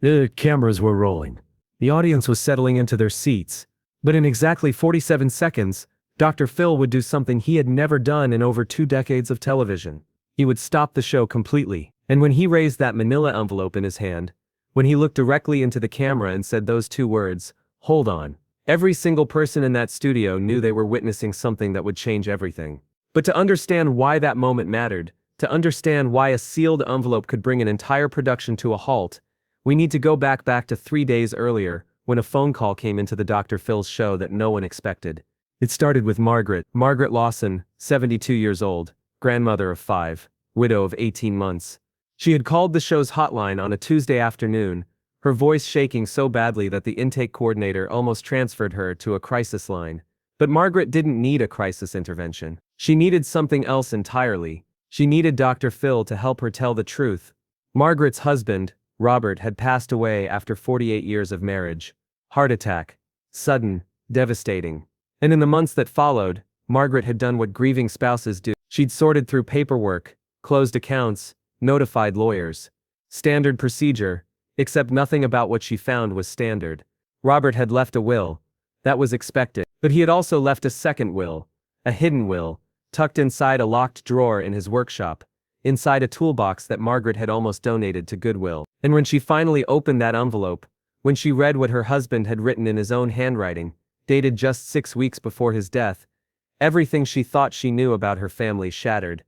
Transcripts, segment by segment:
The cameras were rolling. The audience was settling into their seats. But in exactly 47 seconds, Dr. Phil would do something he had never done in over 2 decades of television. He would stop the show completely. And when he raised that manila envelope in his hand, when he looked directly into the camera and said those two words, "Hold on," every single person in that studio knew they were witnessing something that would change everything. But to understand why that moment mattered, to understand why a sealed envelope could bring an entire production to a halt, we need to go back to 3 days earlier, when a phone call came into the Dr. Phil's show that no one expected. It started with Margaret Lawson, 72 years old, grandmother of 5, widow of 18 months. She had called the show's hotline on a Tuesday afternoon, her voice shaking so badly that the intake coordinator almost transferred her to a crisis line. But Margaret didn't need a crisis intervention. She needed something else entirely. She needed Dr. Phil to help her tell the truth. Margaret's husband, Robert, had passed away after 48 years of marriage. Heart attack. Sudden, devastating. And in the months that followed, Margaret had done what grieving spouses do. She'd sorted through paperwork, closed accounts, notified lawyers. Standard procedure, except nothing about what she found was standard. Robert had left a will. That was expected. But he had also left a second will. A hidden will, tucked inside a locked drawer in his workshop, inside a toolbox that Margaret had almost donated to Goodwill. And when she finally opened that envelope, when she read what her husband had written in his own handwriting, dated just 6 weeks before his death, everything she thought she knew about her family shattered.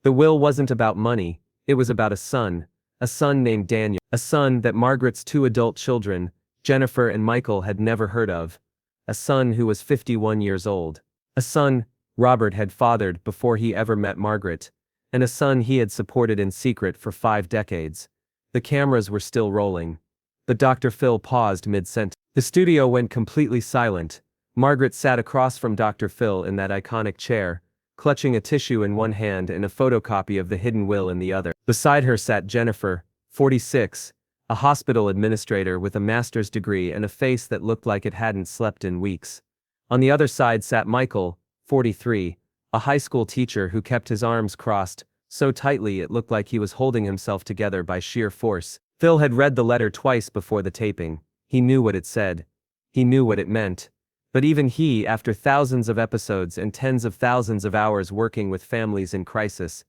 The will wasn't about money, it was about a son named Daniel, a son that Margaret's 2 adult children, Jennifer and Michael, had never heard of, a son who was 51 years old, a son Robert had fathered before he ever met Margaret, and a son he had supported in secret for 5 decades. The cameras were still rolling. But Dr. Phil paused mid-sentence. The studio went completely silent. Margaret sat across from Dr. Phil in that iconic chair, clutching a tissue in one hand and a photocopy of the hidden will in the other. Beside her sat Jennifer, 46, a hospital administrator with a master's degree and a face that looked like it hadn't slept in weeks. On the other side sat Michael, 43, a high school teacher who kept his arms crossed, so tightly it looked like he was holding himself together by sheer force. Phil had read the letter twice before the taping. He knew what it said. He knew what it meant. But even he, after thousands of episodes and tens of thousands of hours working with families in crisis,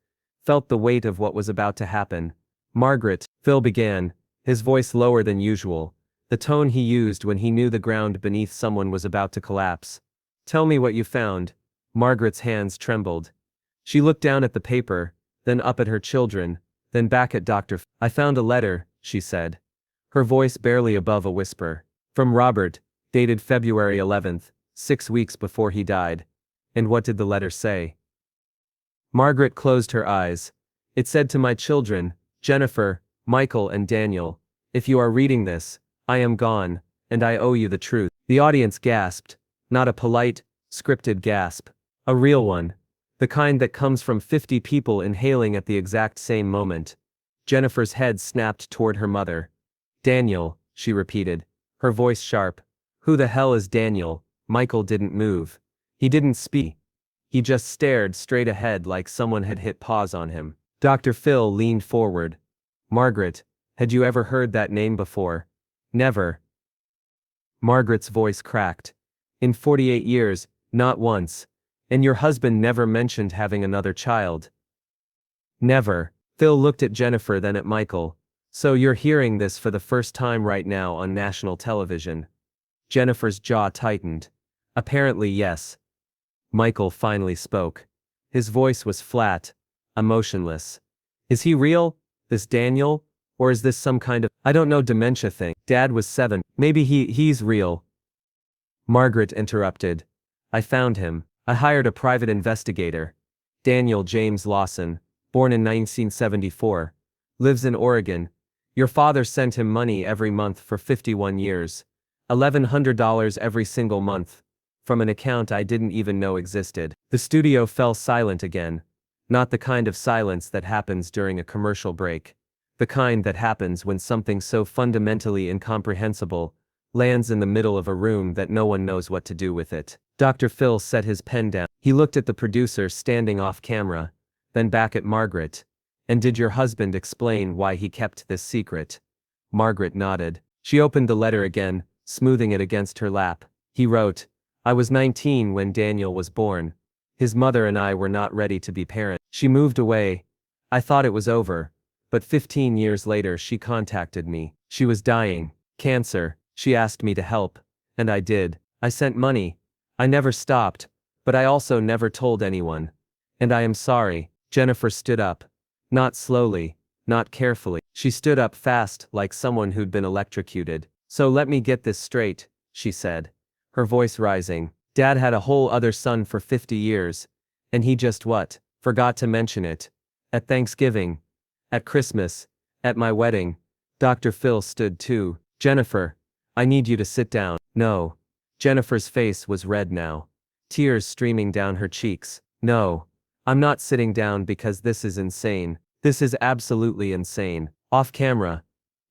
felt the weight of what was about to happen. "Margaret," Phil began, his voice lower than usual, the tone he used when he knew the ground beneath someone was about to collapse. "Tell me what you found." Margaret's hands trembled. She looked down at the paper, then up at her children, then back at Dr. "I found a letter," she said, her voice barely above a whisper. "From Robert, dated February 11th, 6 weeks before he died." "And what did the letter say?" Margaret closed her eyes. "It said to my children, Jennifer, Michael and Daniel, if you are reading this, I am gone, and I owe you the truth." The audience gasped. Not a polite, scripted gasp. A real one. The kind that comes from 50 people inhaling at the exact same moment. Jennifer's head snapped toward her mother. "Daniel," she repeated, her voice sharp. "Who the hell is Daniel?" Michael didn't move. He didn't speak. He just stared straight ahead like someone had hit pause on him. Dr. Phil leaned forward. "Margaret, had you ever heard that name before?" "Never." Margaret's voice cracked. "In 48 years, not once. And your husband never mentioned having another child?" "Never." Phil looked at Jennifer, then at Michael. "So you're hearing this for the first time right now on national television?" Jennifer's jaw tightened. "Apparently yes." Michael finally spoke. His voice was flat, emotionless. "Is he real, this Daniel? Or is this some kind of, I don't know, dementia thing? Dad was 7, maybe he's real." Margaret interrupted. "I found him. I hired a private investigator. Daniel James Lawson, born in 1974. Lives in Oregon. Your father sent him money every month for 51 years. $1,100 every single month. From an account I didn't even know existed." The studio fell silent again. Not the kind of silence that happens during a commercial break. The kind that happens when something so fundamentally incomprehensible lands in the middle of a room that no one knows what to do with it. Dr. Phil set his pen down. He looked at the producer standing off camera, then back at Margaret. "And did your husband explain why he kept this secret?" Margaret nodded. She opened the letter again, smoothing it against her lap. He wrote, I was 19 when Daniel was born. His mother and I were not ready to be parents. She moved away. I thought it was over. But 15 years later she contacted me. She was dying. Cancer. She asked me to help. And I did. I sent money. I never stopped. But I also never told anyone. And I am sorry. Jennifer stood up. Not slowly. Not carefully. She stood up fast, like someone who'd been electrocuted. So let me get this straight, she said, her voice rising. Dad had a whole other son for 50 years. And he just what? Forgot to mention it. At Thanksgiving. At Christmas. At my wedding. Dr. Phil stood too. Jennifer. I need you to sit down. No. Jennifer's face was red now. Tears streaming down her cheeks. No. I'm not sitting down because this is insane. This is absolutely insane. Off camera.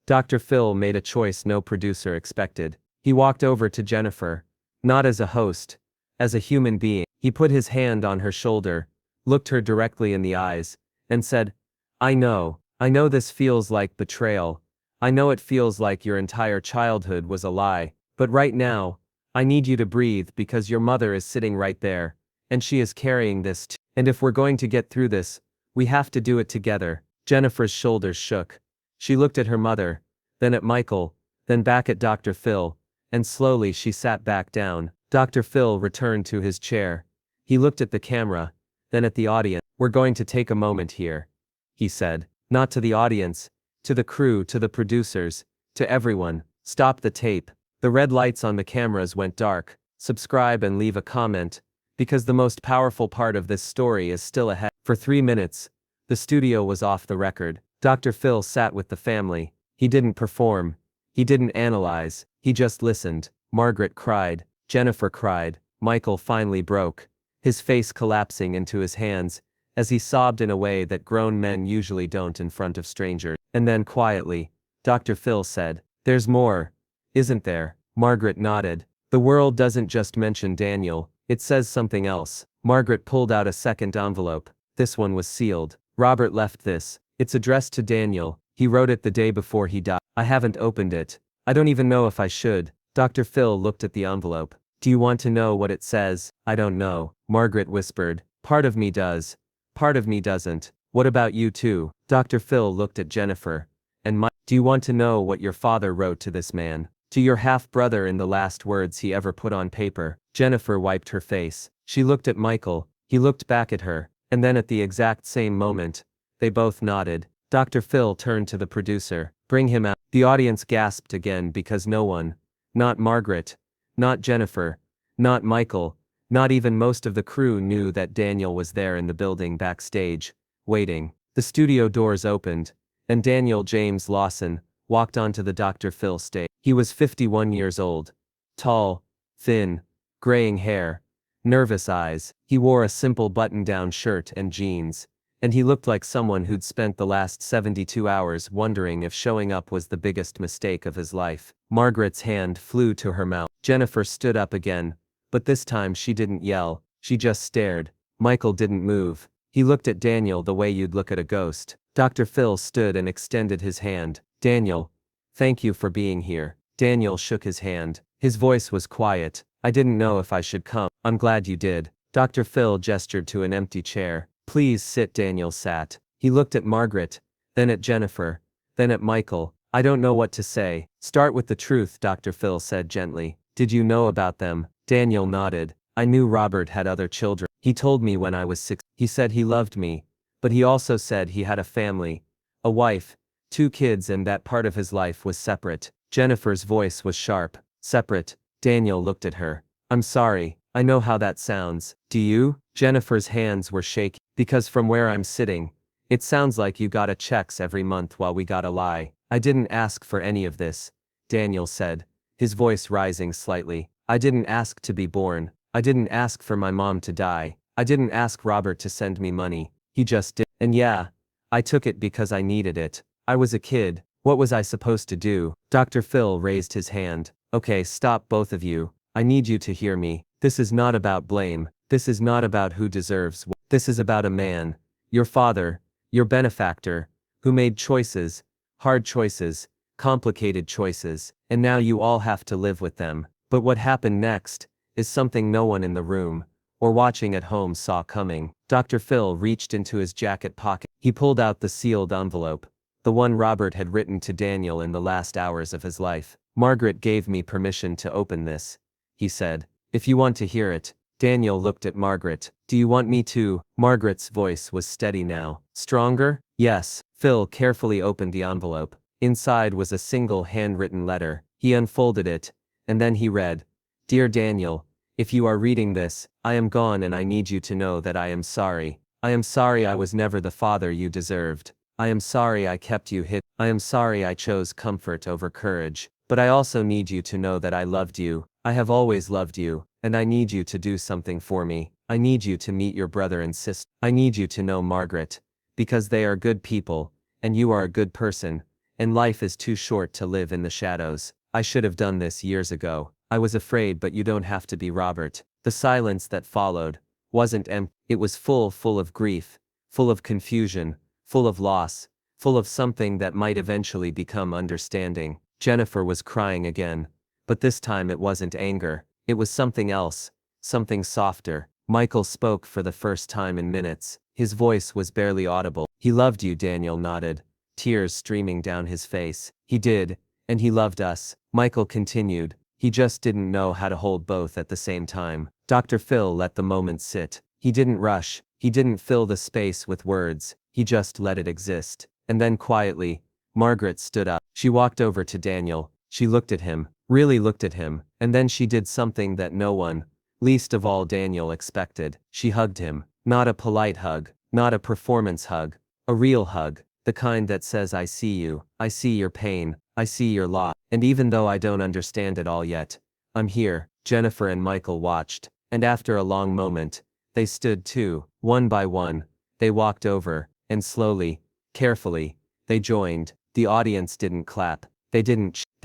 Dr. Phil made a choice no producer expected. He walked over to Jennifer. Not as a host. As a human being. He put his hand on her shoulder, looked her directly in the eyes, and said, I know this feels like betrayal. I know it feels like your entire childhood was a lie. But right now, I need you to breathe because your mother is sitting right there, and she is carrying this too. And if we're going to get through this, we have to do it together. Jennifer's shoulders shook. She looked at her mother, then at Michael, then back at Dr. Phil, and slowly she sat back down. Dr. Phil returned to his chair. He looked at the camera, then at the audience. We're going to take a moment here, he said. Not to the audience, to the crew, to the producers, to everyone. Stop the tape. The red lights on the cameras went dark. Subscribe and leave a comment, because the most powerful part of this story is still ahead. For 3 minutes, the studio was off the record. Dr. Phil sat with the family. He didn't perform. He didn't analyze. He just listened. Margaret cried. Jennifer cried. Michael finally broke, his face collapsing into his hands, as he sobbed in a way that grown men usually don't in front of strangers. And then quietly, Dr. Phil said, There's more, isn't there? Margaret nodded. The world doesn't just mention Daniel, it says something else. Margaret pulled out a second envelope. This one was sealed. Robert left this. It's addressed to Daniel. He wrote it the day before he died. I haven't opened it. I don't even know if I should. Dr. Phil looked at the envelope. Do you want to know what it says? I don't know. Margaret whispered. Part of me does. Part of me doesn't. What about you too? Dr. Phil looked at Jennifer. And do you want to know what your father wrote to this man? To your half-brother in the last words he ever put on paper. Jennifer wiped her face. She looked at Michael. He looked back at her. And then at the exact same moment, they both nodded. Dr. Phil turned to the producer. Bring him out. The audience gasped again because no one, not Margaret, not Jennifer, not Michael, not even most of the crew knew that Daniel was there in the building backstage, waiting. The studio doors opened, and Daniel James Lawson walked onto the Dr. Phil stage. He was 51 years old. Tall, thin, graying hair, nervous eyes. He wore a simple button-down shirt and jeans, and he looked like someone who'd spent the last 72 hours wondering if showing up was the biggest mistake of his life. Margaret's hand flew to her mouth. Jennifer stood up again, but this time she didn't yell, she just stared. Michael didn't move. He looked at Daniel the way you'd look at a ghost. Dr. Phil stood and extended his hand. Daniel, thank you for being here. Daniel shook his hand. His voice was quiet. I didn't know if I should come. I'm glad you did. Dr. Phil gestured to an empty chair. Please sit. Daniel sat. He looked at Margaret, then at Jennifer, then at Michael. I don't know what to say. Start with the truth, Dr. Phil said gently. Did you know about them? Daniel nodded. I knew Robert had other children. He told me when I was 6. He said he loved me, but he also said he had a family, a wife, 2 kids, and that part of his life was separate. Jennifer's voice was sharp. Separate. Daniel looked at her. I'm sorry. I know how that sounds. Do you? Jennifer's hands were shaky. Because from where I'm sitting, it sounds like you gotta checks every month while we gotta lie. I didn't ask for any of this, Daniel said, his voice rising slightly. I didn't ask to be born. I didn't ask for my mom to die. I didn't ask Robert to send me money. He just did. And yeah, I took it because I needed it. I was a kid. What was I supposed to do? Dr. Phil raised his hand. Okay, stop both of you. I need you to hear me. This is not about blame. This is not about who deserves what. This is about a man, your father, your benefactor, who made choices, hard choices, complicated choices, and now you all have to live with them. But what happened next is something no one in the room or watching at home saw coming. Dr. Phil reached into his jacket pocket. He pulled out the sealed envelope, the one Robert had written to Daniel in the last hours of his life. Margaret gave me permission to open this, he said. If you want to hear it. Daniel looked at Margaret. Do you want me to? Margaret's voice was steady now. Stronger? Yes. Phil carefully opened the envelope. Inside was a single handwritten letter. He unfolded it, and then he read, Dear Daniel, if you are reading this, I am gone and I need you to know that I am sorry. I am sorry I was never the father you deserved. I am sorry I kept you hid. I am sorry I chose comfort over courage. But I also need you to know that I loved you. I have always loved you, and I need you to do something for me. I need you to meet your brother and sister. I need you to know Margaret, because they are good people, and you are a good person, and life is too short to live in the shadows. I should have done this years ago. I was afraid, but you don't have to be, Robert. The silence that followed wasn't empty. It was full of grief, full of confusion, full of loss, full of something that might eventually become understanding. Jennifer was crying again, but this time it wasn't anger. It was something else, something softer. Michael spoke for the first time in minutes. His voice was barely audible. He loved you, Daniel nodded, tears streaming down his face. He did, and he loved us. Michael continued. He just didn't know how to hold both at the same time. Dr. Phil let the moment sit. He didn't rush. He didn't fill the space with words. He just let it exist. And then quietly, Margaret stood up. She walked over to Daniel. She looked at him, really looked at him, and then she did something that no one, least of all Daniel, expected. She hugged him. Not a polite hug, not a performance hug, a real hug, the kind that says I see you, I see your pain, I see your loss, and even though I don't understand it all yet, I'm here. Jennifer and Michael watched, and after a long moment, they stood too. One by one, they walked over, and slowly, carefully, they joined. The audience didn't clap, they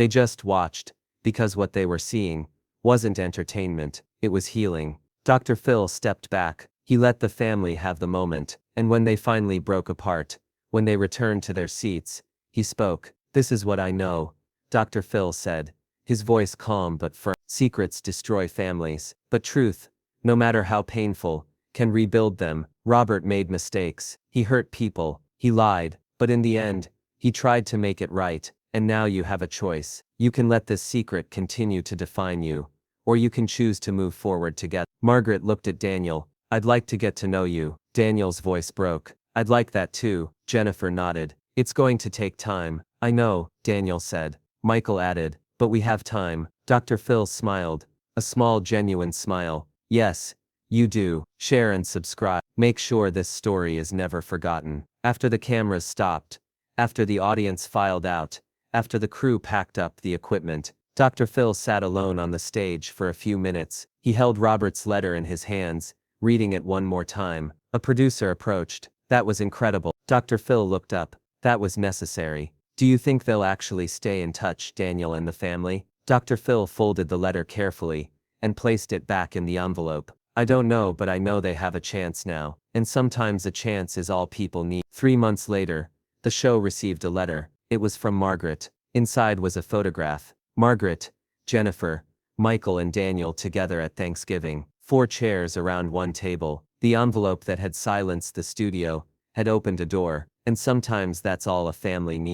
just watched, because what they were seeing wasn't entertainment, it was healing. Dr. Phil stepped back. He let the family have the moment, and when they finally broke apart, when they returned to their seats, he spoke. This is what I know, Dr. Phil said, his voice calm but firm. Secrets destroy families, but truth, no matter how painful, can rebuild them. Robert made mistakes, he hurt people, he lied, but in the end, he tried to make it right, and now you have a choice. You can let this secret continue to define you, or you can choose to move forward together. Margaret looked at Daniel. I'd like to get to know you. Daniel's voice broke. I'd like that too. Jennifer nodded. It's going to take time. I know, Daniel said. Michael added, but we have time. Dr. Phil smiled. A small, genuine smile. Yes, you do. Share and subscribe. Make sure this story is never forgotten. After the cameras stopped, after the audience filed out, after the crew packed up the equipment, Dr. Phil sat alone on the stage for a few minutes. He held Robert's letter in his hands, reading it one more time. A producer approached. That was incredible. Dr. Phil looked up. That was necessary. Do you think they'll actually stay in touch, Daniel and the family? Dr. Phil folded the letter carefully and placed it back in the envelope. I don't know, but I know they have a chance now, and sometimes a chance is all people need. 3 months later, the show received a letter. It was from Margaret. Inside was a photograph. Margaret, Jennifer, Michael and Daniel together at Thanksgiving. 4 chairs around one table. The envelope that had silenced the studio had opened a door, and sometimes that's all a family needs.